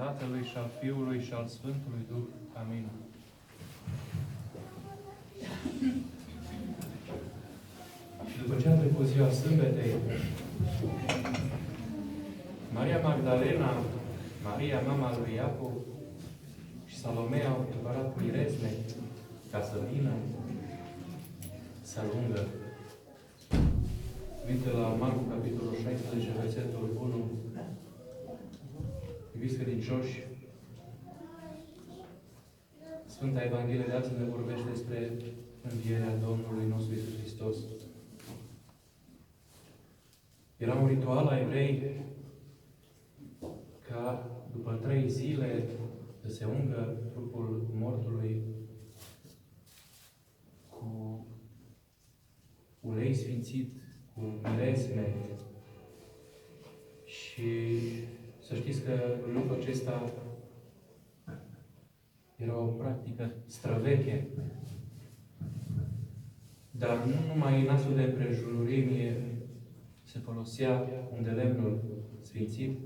Tatălui și al Fiului și al Sfântului Duh. Amin. Și după ce a trecut ziua sâmbetei, Maria Magdalena, Maria, mama lui Iacov și Salomea au preparat miresme ca să vină să lungă. Uite la Marcu, capitolul 16, versetul 1. Iubiți credincioși, Sfânta Evanghelie de azi ne vorbește despre învierea Domnului nostru Iisus Hristos. Era un ritual a evrei ca după 3 zile să se ungă trupul mortului cu ulei sfințit, cu miresme. Și să știți că lucrul acesta era o practică străveche. Dar nu numai în astfel de împrejurimi se folosea un de lemnul sfințit,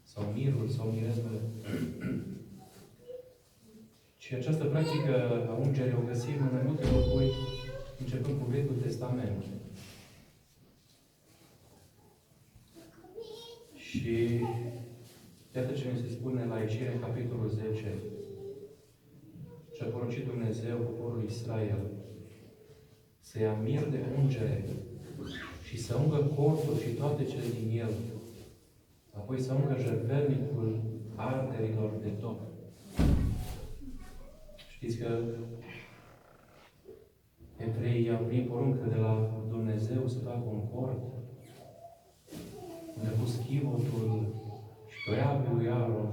sau mirul, sau miresmele, ci această practică a ungerii o găsim în mai multe locuri, începând cu Vechiul Testament. Și iată ce ne se spune la Ieșire, capitolul 10. Și a poruncit Dumnezeu poporului Israel să ia mir de ungere și să ungă cortul și toate cele din el. Apoi să ungă jertfelnicul arderilor de tot. Știți că evreii au primit poruncă de la Dumnezeu să facă un cort unde a pus chivotul și toiagul lui Aaron.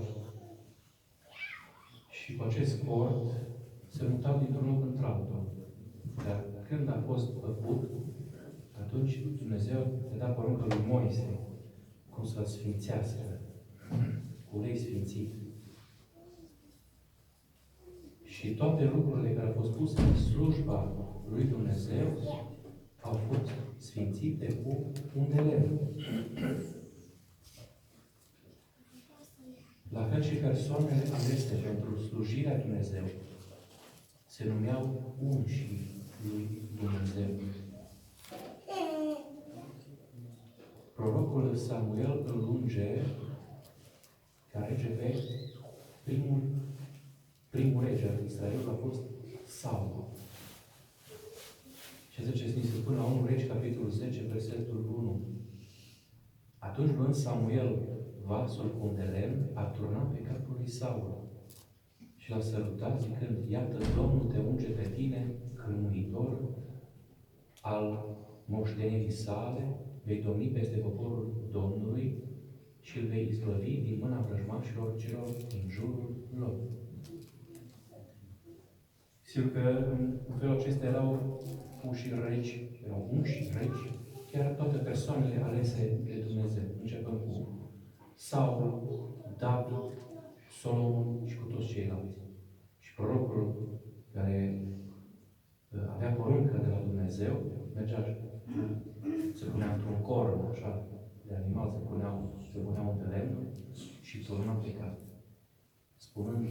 Și cu acest cort se mutau dintr-un loc într-altul. Dar când a fost făcut, atunci Dumnezeu le da poruncă lui Moise cum să-l sfințească cu ulei sfințit. Și toate lucrurile care au fost puse în slujba lui Dumnezeu au fost sfințite cu un de lemn. La fel și persoanele alese pentru slujirea Dumnezeu se numeau unșii lui Dumnezeu. Prorocul Samuel îl unge ca rege pe primul rege al Israelului a fost Saul. Și zice, ni se spune la 1 Regi, capitolul 10, versetul 1. Atunci, luând Samuel vasul cu un de lemn, a turnat pe capul lui Saul și l-a sărutat zicând, iată, Domnul te unge pe tine, cârmuitor al moștenirii sale, vei domni peste poporul Domnului și îl vei izbăvi din mâna vrăjmașilor celor din jurul lor. Sigur că în felul acesta erau unși regi, erau unși regi, chiar toate persoanele alese de Dumnezeu, începând cu Saul, David, Solomon și cu toți ceilalți. Și prorocul care avea poruncă de la Dumnezeu, mergea, se punea într-un corn, așa, de animal, se punea un de lemn și turna pe cap. Spunând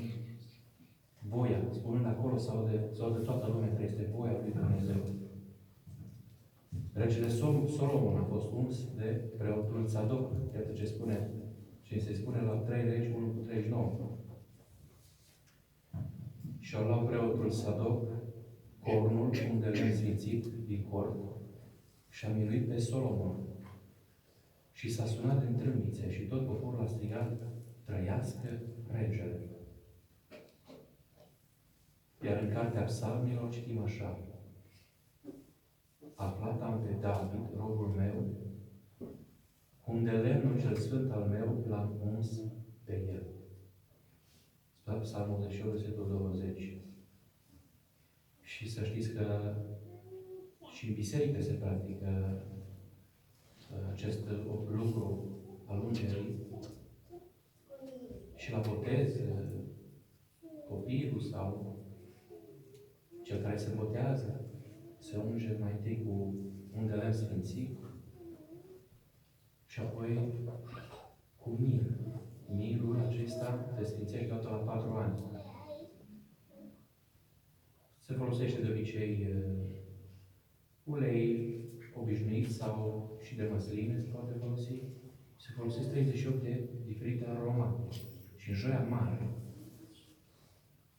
voia, spunând acolo sau de toată lumea că este voia lui Dumnezeu. Regele Solomon a fost uns de preotul Tzadok. Iată ce spune, ce se spune la 3 Regi 1:39. Și a luat preotul Tzadok cornul unde le-a sfințit din corp și a miluit pe Solomon. Și s-a sunat în trâmbițe și tot poporul a strigat, trăiască regele. Iar în cartea Psalmilor citim așa, aflat am pe David, robul meu, cum de lemnul cel sfânt al meu l-am uns pe el. Spune Psalmul 88, versetul 20. Și să știți că și în biserică se practică acest lucru al ungerii. Și la botez, copilul sau cel care se botează se unge mai întâi cu un de lemn sfințit și apoi cu mir, mirul acesta se sfințește odată la 4 ani. Se folosește de obicei ulei obișnuit sau și de măsline se poate folosi. Se folosesc 38 de diferite aromate. Și în Joia Mare,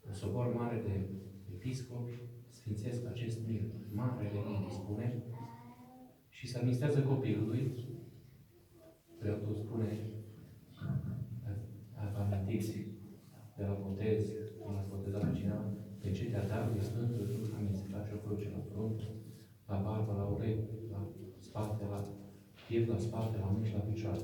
un sobor mare de episcopi sfințesc acest mir. Marele mir spune și se administrează copilului. Preotul spune, amintiți de la botez, când ați botezat pe cineva, pe ce te-a dat de Sfântul Duh, amin, se face o cruce la frunte, la barbă, la urechi, la spate, la piept, la spate, la mâini și la picioare.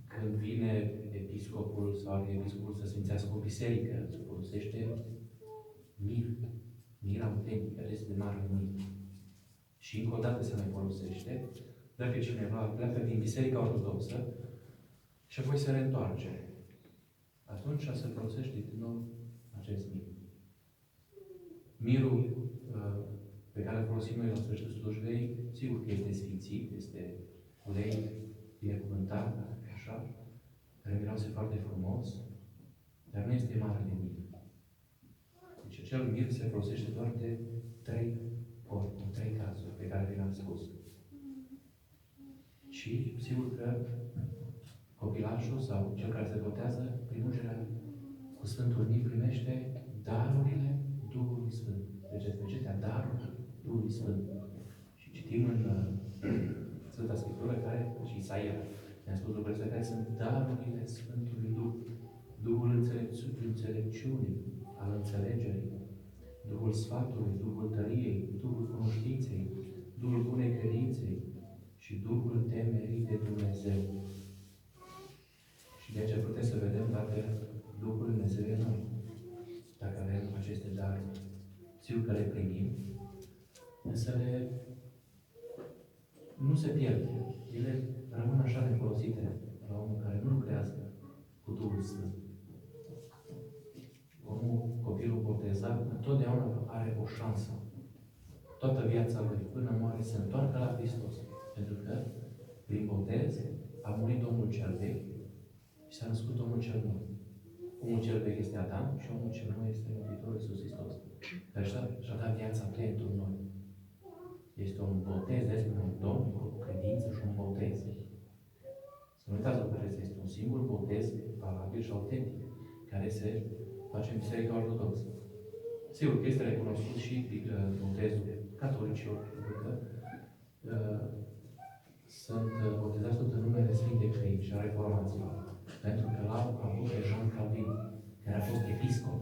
Când vine episcopul sau arhiepiscopul să sfințească o biserică, se folosește mir autentic, acest de mare mir. Și încă o dată se mai folosește, dacă cineva pleacă din Biserica Ortodoxă și apoi se reîntoarce. Atunci se folosește din nou acest mir. Mirul pe care îl folosim noi la sfârșitul slujbei, sigur că este sfințit, este ulei binecuvântat, așa, care miroase foarte frumos, dar nu este mare de mir. Deci acel mir se folosește doar de 3 ori, în 3 cazuri pe care vi le-am spus. Și sigur că copilașul sau cel care se botează, prin ungerea cu Sfântul Mir, primește darurile Duhului Sfânt. Deci specificea darul Duhului Sfânt. Și citim în Sfânta Scriptură care, și Isaia ne-a spus lucrurile care sunt darurile Sfântului Duh. Duhul înțelepciunii, al înțelegerii, Duhul sfatului, Duhul tăriei, Duhul cunoștinței, Duhul bunei credinței și Duhul temerii de Dumnezeu. Și de aceea putem să vedem dacă Duhul Dumnezeu e noi, dacă avem aceste daruri. Sigur că le primim, însă nu se pierd. Ele rămân așa nefolosite la omul care nu lucrează cu Duhul Sfânt. Omul, copilul botezat, întotdeauna are o șansă. Toată viața lui, până moare, se întoarcă la Hristos. Pentru că, prin botez, a murit Domnul cel vechi și s-a născut Omul cel nou. Omul cel vechi este Adam și Omul cel nou este Mântuitorul Iisus Hristos. Care și-a dat viața pentru noi. Este un botez despre un Domn, o credință și un botez. Să nu uitați lucrurile astea. Este un singur botez valabil și autentic, care se face în Biserica Ortodoxă. Sigur că este recunoscut și botezul catolicilor, pentru că sunt botezați tot în numele Sfintei Crei și a Reformațiilor. Pentru că l-au avut pe Jean Calvin, care a fost episcop.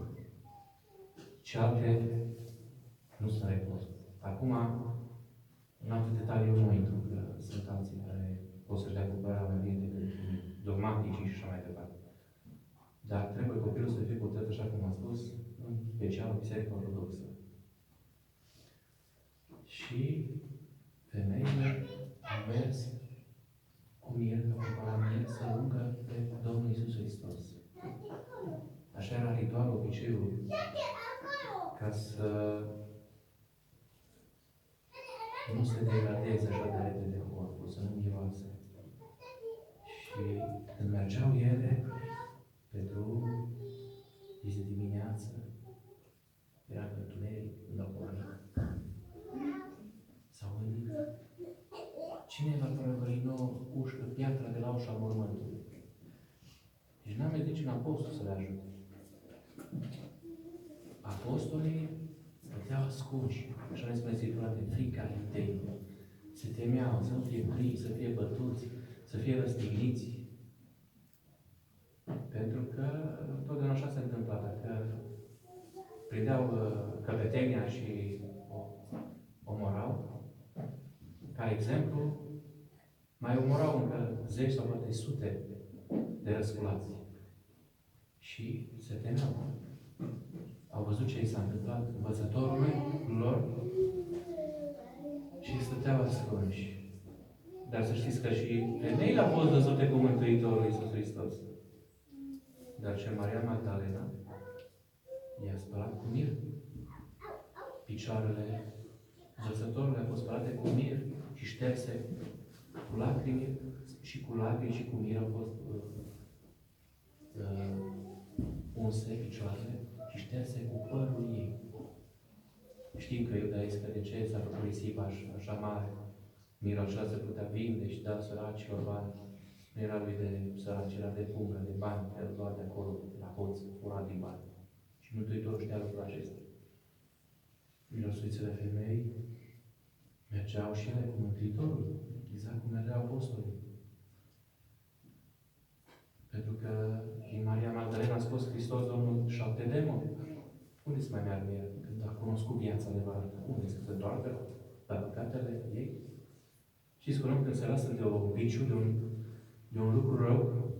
Și alte nu sunt recunoscut. Acum, în alte detalii eu nu intru, că sunt alții care pot să-și dea cu părerea mai bine decât dogmatici și așa mai departe. Dar trebuie copilul să fie botezat, așa cum am spus, în special în Biserica Ortodoxă. Și femeile au mers cu mir, ca companie, să ungă pe Domnul Iisus Hristos. Așa era ritualul, obiceiul, ca să nu se degradeze așa de repede corpul, să nu miroase. Și când mergeau ele pe drum, zi de dimineață, era în întuneric, când au pornit. S-au gândit, cine va prăvări nouă ușcă, piatra de la ușa mormântului? Deci n-am mers niciun apostol să le ajute. Apostolii stăteau ascunși, așa ne spune Scriptura, de frica idei. Se temeau să nu fie prinși, să fie bătuți, să fie răstigniți. Pentru că totdeauna așa se întâmpla. Dacă prindeau căpetenia și o omorau, ca exemplu, mai omorau încă 10 sau poate sute de răsculați. Și se temeau. Au văzut ce i s-a întâmplat învățătorului lor și stăteau ascunși. Dar să știți că și femeile au fost văzute cu Mântuitorul Iisus Hristos. Dar ce Maria Magdalena i-a spălat cu mir. Picioarele învățătorului au fost spălate cu mir și șterse cu lacrimi și cu mir au fost unse picioarele și șterse cu părul ei. Știm că Iuda Iscariot s-a făcut risipa așa mare. Mirul acela se putea vinde și da săracilor bani. Nu era lui de săraci, era de pungă, de bani, el lua de acolo, la hoț, fura din bani. Și Mântuitorul știa lucrul acesta. Mirosuițele femei mergeau și ele cu Mântuitorul, exact cum mergeau apostolii. Pentru că din Maria Magdalena a spus Hristos Domnul 7 demoni. Unde se mai meargă el? Când a cunoscut viața adevărată. Unde să se întoarcă la păcatele ei? Știți că când se lasă de o viciu, de un lucru rău,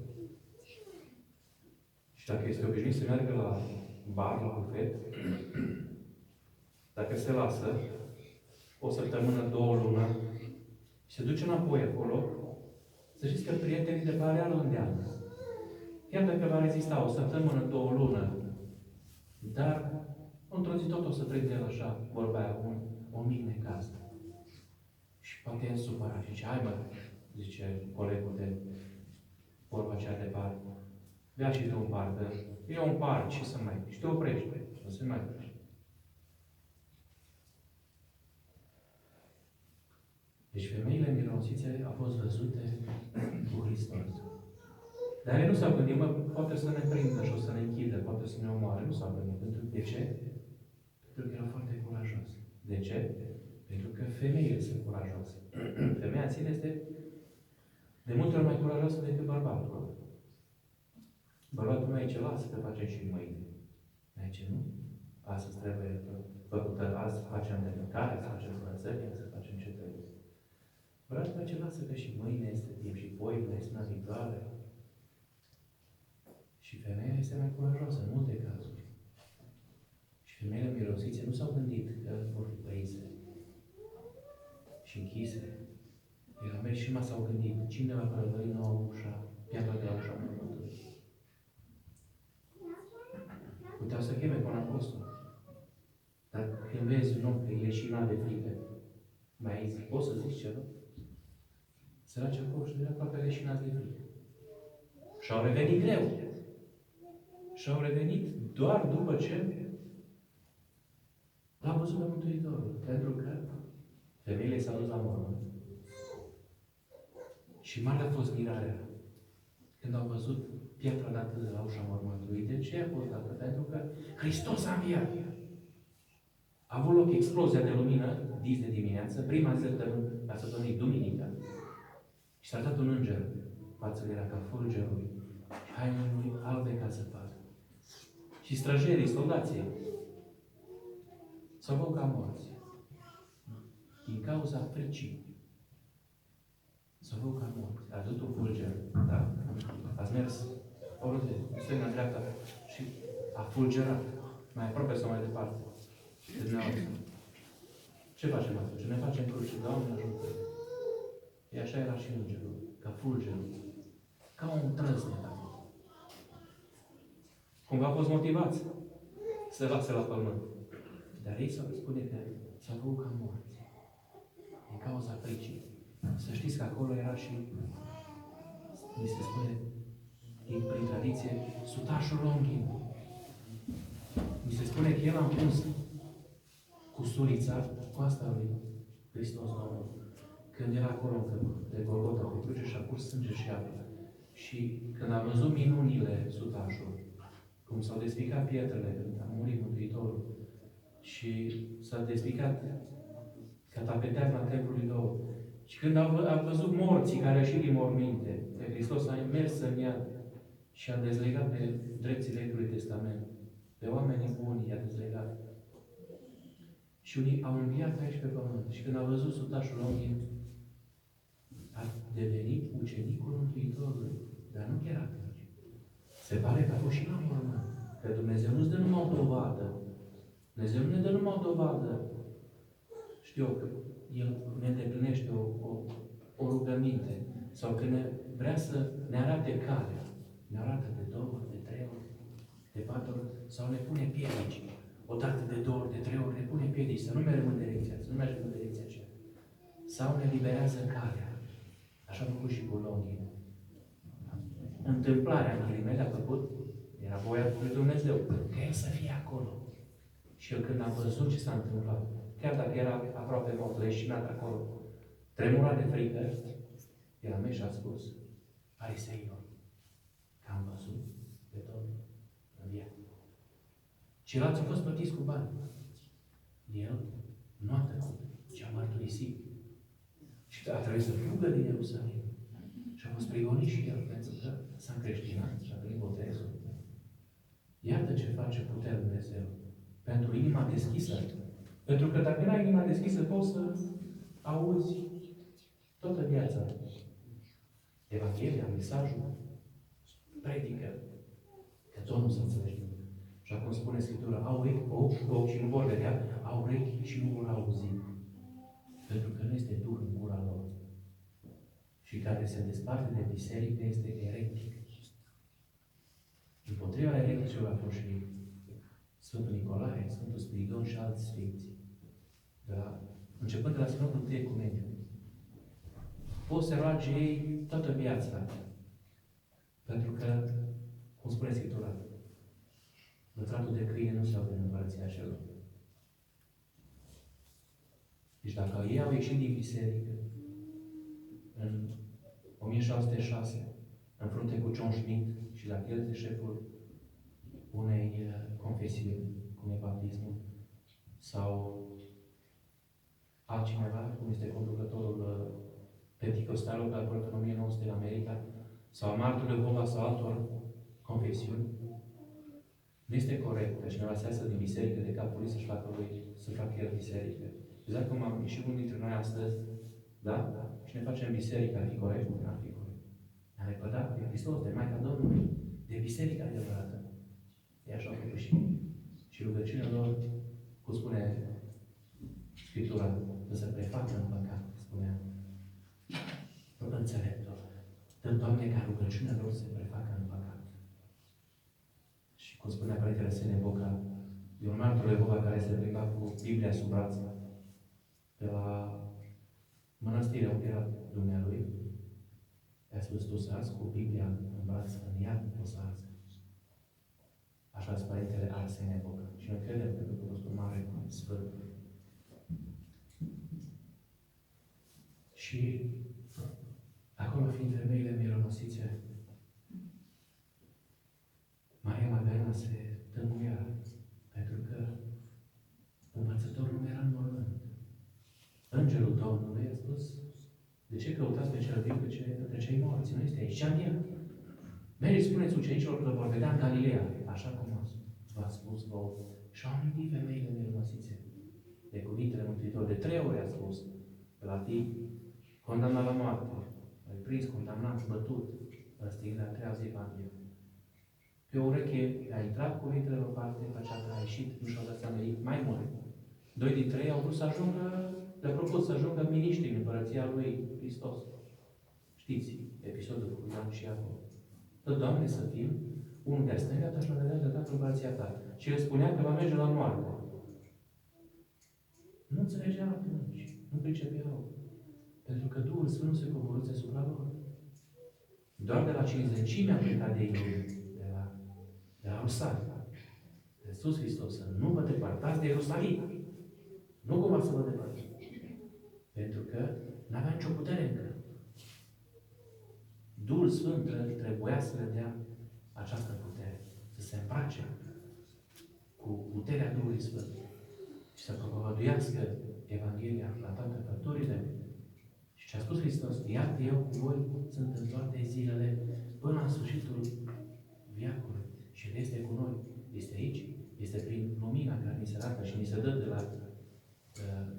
și dacă este obișnuit să meargă la bar, la bufet, dacă se lasă o săptămână, 2 luni, și se duce înapoi acolo, să știți că prietenii de pare îl îndeamnă. Chiar dacă va rezista o săptămână, 2 luni, dar într-o zi tot o să trec de el așa, vorba aia, un mic necaz. Și poate e supărat și zice, hai mă, zice colegul de vorba aceea de par, bea și tu un par, că e un par, și să mai, și te oprești, nu se mai oprești. Deci femeile mirosițe au fost văzute cu Hristos. Dar ele nu s-au gândit, mă, poate să ne prindă și o să ne închidă, poate să ne omoare. Nu s-au gândit. De ce? Pentru că erau foarte curajoase. De ce? Pentru că femeile sunt curajoase. Femeia în sine este de multe ori mai curajoasă decât bărbatul. Bărbatul mai ce lasă că facem și mâine. Aici nu? Astăzi trebuie făcută, azi facem de mâncare, să facem curățenie, să facem ce trebuie. Bărbatul mai ce lasă că și mâine este timp și poimne, este una viitoare. Și femeia este mai curajoasă în multe cazuri. Și femeile mirosițe nu s-au gândit că vor fi prinse și închise. Ele au mers și numai s-au gândit cine va prăvări noua ușa, piatra de la ușa mormântului. Puteau să cheme pe un apostol. Dar când vezi un om că e leșinat de frică, mai zici, poți să zici ceva? Săraci acolo și de aproape leșinați de frică. Și-au revenit greu. Și-au revenit doar după ce l-a văzut pe Mântuitorul. Pentru că femeile s-au dus la mormânt. Și mare a fost mirarea când au văzut piatra dată de la ușa mormântului. De ce a fost dată? Pentru că Hristos a înviat. A avut loc explozia de lumină, dis de dimineață, prima zi a săptămânii, duminica. Și s-a dat un înger. Fațele era ca fulgerul și hainele lui albe ca zăpadă. Și străjerii, soldații, s-au făcut ca morți. Din cauza fricii. S-au făcut ca morți. A văzut un fulger, da? Ați mers oriunde, stânga, dreapta, și a fulgerat. Mai aproape sau mai departe. De dumneavoastră. Ce facem atunci? Ne facem cruce. Doamne ajută! E așa era și îngerul. Ca fulgerul. Ca un trăsnet. Cumva a fost motivați să lasă la pământ. Dar ei spune că s-au făcut ca morți. Din cauza fricii. Să știți că acolo era și, mi se spune, prin tradiție, sutașul Longhin. Mi se spune că el a împins cu surița coasta lui Hristos Domnul. Când era acolo pe Golgota, pe cruce, și a curs sânge și apă. Și când a văzut minunile sutașului, cum s-au despicat pietrele când a murit Mântuitorul și s-a despicat catapeteazma templului lor. Și când a văzut morții care au ieșit din morminte, că Hristos a mers în iad și a dezlegat pe drepții Vechiului Testament, pe oamenii buni i-a dezlegat. Și unii au înviat aici pe pământ. Și când a văzut sutașul Longhin, a devenit ucenicul Mântuitorului, dar nu chiar atunci. Se pare că a fost și la mormânt. Că Dumnezeu nu-ți dă numai o dovadă. Dumnezeu nu ne dă numai o dovadă. Știu că El ne îndeplinește o rugăminte. Sau că vrea să ne arate calea. Ne arată de 2 ori, de 3 ori, de 4 ori. Sau ne pune piedici. O dată de 2 ori, de 3 ori, ne pune piedici. Să nu mergem în direcția, să nu mergem în direcția aceea. Sau ne liberează calea. Așa a făcut și cu Longhi. Întâmplarea în ghilimele a făcut, era voia lui Dumnezeu, că el să fie acolo. Și el când a văzut ce s-a întâmplat, chiar dacă era aproape mort, leșinat acolo, tremura de frică, el a mers și a spus, Fariseilor, că am văzut pe Domnul în viață. Ceilalți au fost plătiți cu bani. El nu a tăcut, ci a mărturisit. Și a trebuit să fugă din Ierusalim. Și a fost prigonit și el, pentru că s-a încreștinat și a venit botezul. Iată ce face puterea Dumnezeu. Pentru inima deschisă. Pentru că dacă n-ai inima deschisă, poți să auzi toată viața. Evanghelia, mesajul, predică, că tot nu se înțelege. Și acum spune Scriptura, au ochi și nu vor vedea, au urechi și nu vor auzi. Pentru că nu este Duh în gura lor. Și care se desparte de biserică este eretic. Împotriva ereticilor a fost și Sfântul Nicolae, Sfântul Spiridon și alți sfinți. Începând de la Sfântul I Ecumeniu. Pot să roage ei toată viața. Pentru că, cum spune Scriptura, lătratul de câine nu se aude în Împărăția Cerului. Deci dacă ei au ieșit din biserică în 1606, în frunte cu John Schmidt și la el este șeful unei confesiuni, cum e baptismul, sau altcineva, cum este conducătorul Pentecostalul, care a apărut în 1900 în America, sau martorul Jehova sau altor confesiuni, nu este corect că cineva se iasă din biserică de capul lui să facă el biserică. Exact cum am ieșit unul dintre noi astăzi, da? Și ne facem biserică, ar fi corect? Nu ar fi corect. Ne-am lepădat de Hristos, de Maica Domnului, de biserica adevărată. E așa făcut și rugăciunea lor, cum spune Scriptura, să se prefacă în păcat, spunea. Nu înțeleptor. Dă, Doamne, ca rugăciunea lor se prefacă în păcat. Și cum spunea Părintele Seneboca, e un martor Jehova care se plimba cu Biblia sub braț de la mănăstirea unde era dumnealui. I-a spus, tu să arzi cu Biblia în braț, în iad, o să arzi. Așa spune Părintele Arsenie Boca. Și noi credem că a fost un mare sfânt. Și acolo fiind femeile mironosițe, Maria Magdalena se tăguia, pentru că învățătorul nu era în mormânt. Îngerul Domnului a spus, de ce căutați pe cel viu între cei morți? Nu este aici, ce-am el? Mergeți, spuneți ucenicilor că vor vedea în Galileea, așa cum v-a spus vouă. Și au amintit femeile mironosițe de cuvintele Mântuitorului. De 3 ori a spus că la fi condamnat la moarte, prins, condamnat, bătut, răstignit la 3-a zi Evanghelia. Pe o ureche a intrat cuvintele în parte, pe cealaltă a ieșit, nu și-au dat seama ei mai mult. 2 dintre ei au vrut să ajungă, le-a propus să ajungă miniștri în Împărăția lui Hristos. Știți episodul cu Ioan și Iacov. Dă, Doamne, să fim unul de-a stânga, dar și la de-a dreapta în Împărăția Ta. Și el spunea că va merge la moarte. Nu înțelegeau atunci, nu pricepeau. Pentru că Duhul Sfânt nu se coborâse asupra lor. Doar de la 50 a plecat de ei, de la Rusalii. De sus Hristos, să nu vă depărtați de Ierusalim. Nu cumva să vă depărtați. Pentru că n-avea nicio putere încă. Duhul Sfânt trebuia să le dea această putere. Să se îmbrace cu puterea Duhului Sfânt. Și să propovăduiască Evanghelia la toate făpturile. Și ce a spus Hristos, iată eu cu voi sunt în toate zilele până la sfârșitul viacului. Și El este cu noi. Este aici. Este prin lumina care ni se arată și ni se dă de la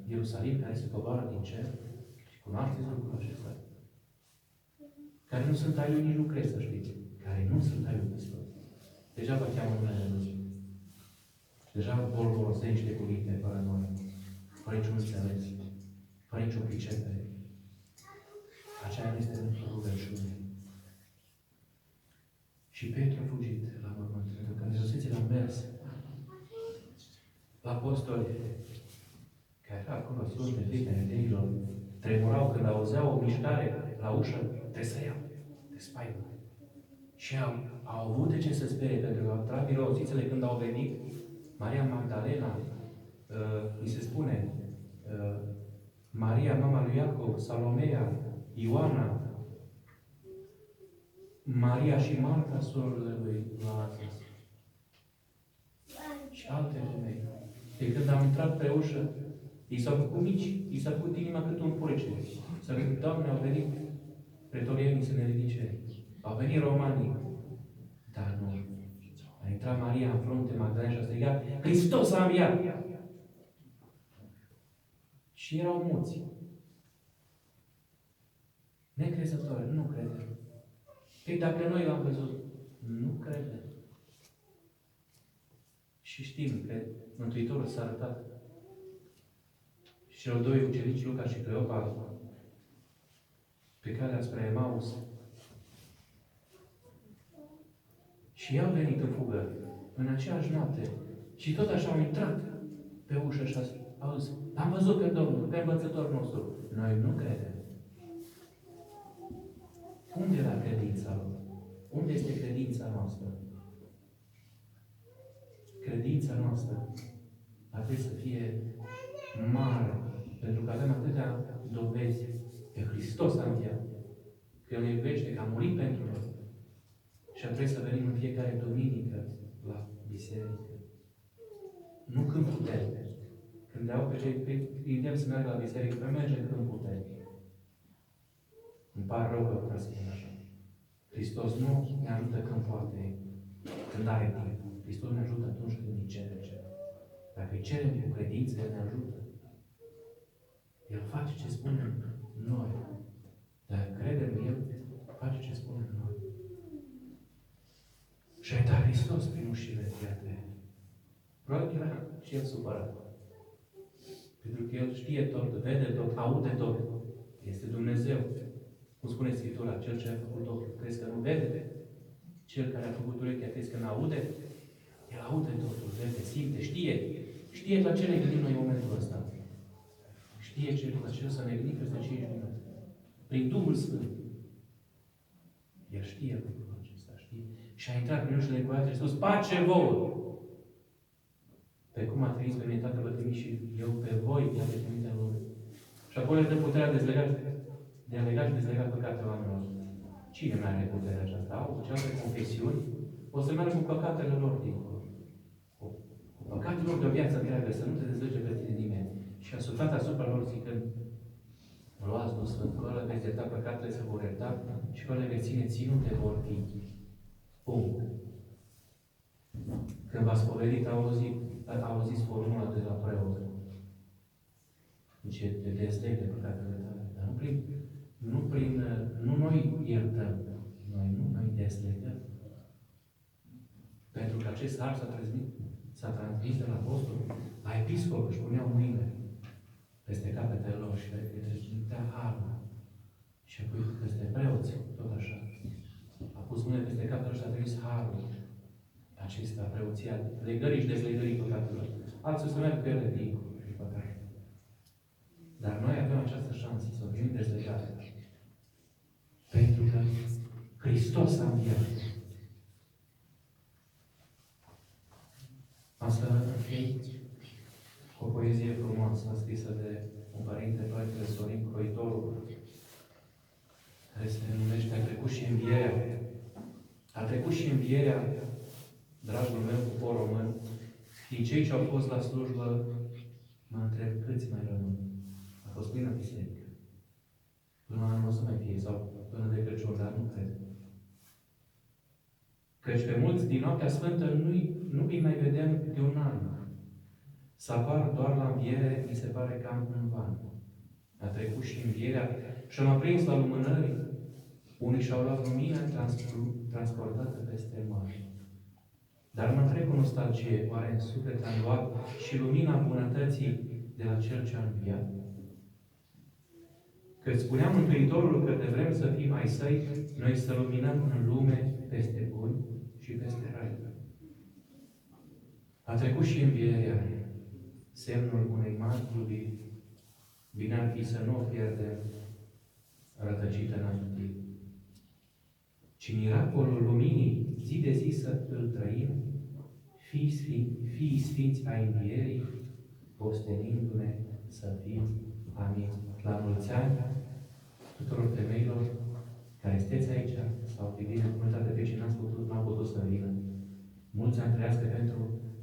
Ierusalim, care se coboară din cer. Și cunoașteți lucrul acesta. Care nu sunt ai lui, nici nu crezi, să știți. Care nu sunt ai lui Hristos. Deja vă cheamă numele Lui. Deja bolborosește cuvinte fără noi. Fără niciun înțeles. Fără nicio pricepere. Aceea este rugăciune. Și Petru a fugit la mormânt, pentru că mirosițele au mers la apostoli, care era acolo, Sfânte, Fii, Nedeilor, tremurau când auzeau o mișcare la ușă, trebuie să iau, te spaimă. Și au avut de ce să sperie, pentru că au tras mirozițele când au venit. Maria Magdalena, îi se spune, Maria, mama lui Iacov, Salomea, Ioana, Maria și Marta, surorile lui Lazar. Și alte femei. De când am intrat pe ușă, i s-au făcut mici, i s-a făcut inima cât un purece. S-a gândit, Doamne, au venit pretorienii să ne ridice. Au venit romanii. Dar nu. A intrat Maria în frunte, Magdalena, și a strigat, Hristos a înviat! Și erau mulți. Necrezători, nu crede. Păi dacă noi l-am văzut, nu crede. Și știm că Mântuitorul s-a arătat și celor doi ucenici, Luca și Cleopa, pe calea spre Emaus. Și ei au venit în fugă, în aceeași noapte. Și tot așa au intrat pe ușă și au zis, am văzut pe Domnul, pe învățătorul nostru. Noi nu credem. Unde era credința lor? Unde este credința noastră? Credința noastră ar trebui să fie mare, pentru că avem atâtea dovezi că Hristos a înviat, că El ne iubește, că a murit pentru noi. Și ar trebui să venim în fiecare duminică la biserică. Nu când putem. Când le-au pe cei îndemn să meargă la biserică, noi mergem când putem. Îmi pare rău că putem să spun așa. Hristos nu ne ajută când poate, când are timp. Hristos ne ajută atunci când îi cere ceva. Dacă îi cerem cu credință, El ne ajută. El face ce spune noi. Dar credem El face ce spune noi. Și a intrat Hristos prin ușile fiate. Probabil era și El supărat. Pentru că El știe tot, vede tot, aude tot. Este Dumnezeu. Cum spune Scriptura, Cel ce a făcut totul, crezi că nu vede? Cel care a făcut urechea, crezi că nu aude? El aude totul, vede, simte, știe. Știe la ce ne gândim noi în momentul ăsta. Știe la ce să ne gândim peste 5 minute. Prin Duhul Sfânt. El știe lucrul acesta, știe. Și a intrat prin ușile curate și a spus, pace vouă! Pe cum a trimis pe mine Tatăl, vă trimis și eu pe voi, i-am trimis în lume. Și apoi le dă puterea de a lega și dezlega păcatele oamenilor. Cine mai are puterea aceasta? Au cealaltă confesiuni, o să meargă cu păcatele lor dincolo. Cu păcatele lor de o viață întreagă, să nu te dezlege pe tine nimeni. Și a suflat asupra lor zicând, luați Duhul Sfânt, că ăla veți ierta păcatele, se vor ierta și că ăla veți ține ținute vor fi. Punct. Când v-ați spovedit, auziți formula de la preot. Zice, te dezleg de păcatele tale. Dar nu noi iertăm. Noi dezlegăm. Pentru că acest har s-a transmis de la apostol la episcop, își puneau mâinile peste capetele lor și le dea harul. Și apoi peste preoți, tot așa. A pus mâinile peste capetele și a trimis harul. Acesta, preoția, legării și dezlegării păcatelor. Alții să meargă cu ele dincolo și păcate. Dar noi avem această șansă să fim dezlegate. Pentru că Hristos a înviat. Asta închei cu o poezie frumoasă scrisă de un părinte, Părintele Sorin Croitorul, care se numește A trecut și învierea. A trecut și învierea, dragul meu popor român, din cei ce au fost la slujbă, mă întreb câți mai rămân. A fost plină biserică. Până la anul o să mai fie, sau până de Crăciun, dar nu cred. Căci pe mulți din noaptea sfântă nu îi mai vedem de un an. Să apar doar la înviere, mi se pare cam în van. A trecut și învierea și am aprins la lumânării. Unii și-au luat lumina transportată peste mare. Dar mă întreb cu nostalgie, oare în suflet am luat și lumina bunătății de la Cel ce a înviat? Că spunea Mântuitorul că de vrem să fim ai Săi, noi să luminăm în lume peste buni și peste rai. A trecut și învierea, semnul unei mari iubiri. Bine ar fi să nu o pierdem rătăcită în amintire. Ci miracolul luminii, zi de zi să îl trăim, fii sfinți ai învierii, postenindu-ne să fim. Amin. La mulți ani tuturor femeilor care sunteți aici sau de binecuvântate pe cine n-am putut să vină. Mulți ani trăiască pentru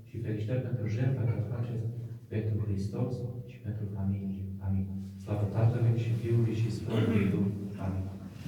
și felicitări pentru jertfa care o faceți pentru Hristos și pentru familie. Amin. Slavă Tatălui și Fiului și Sfântului Duh. Amin.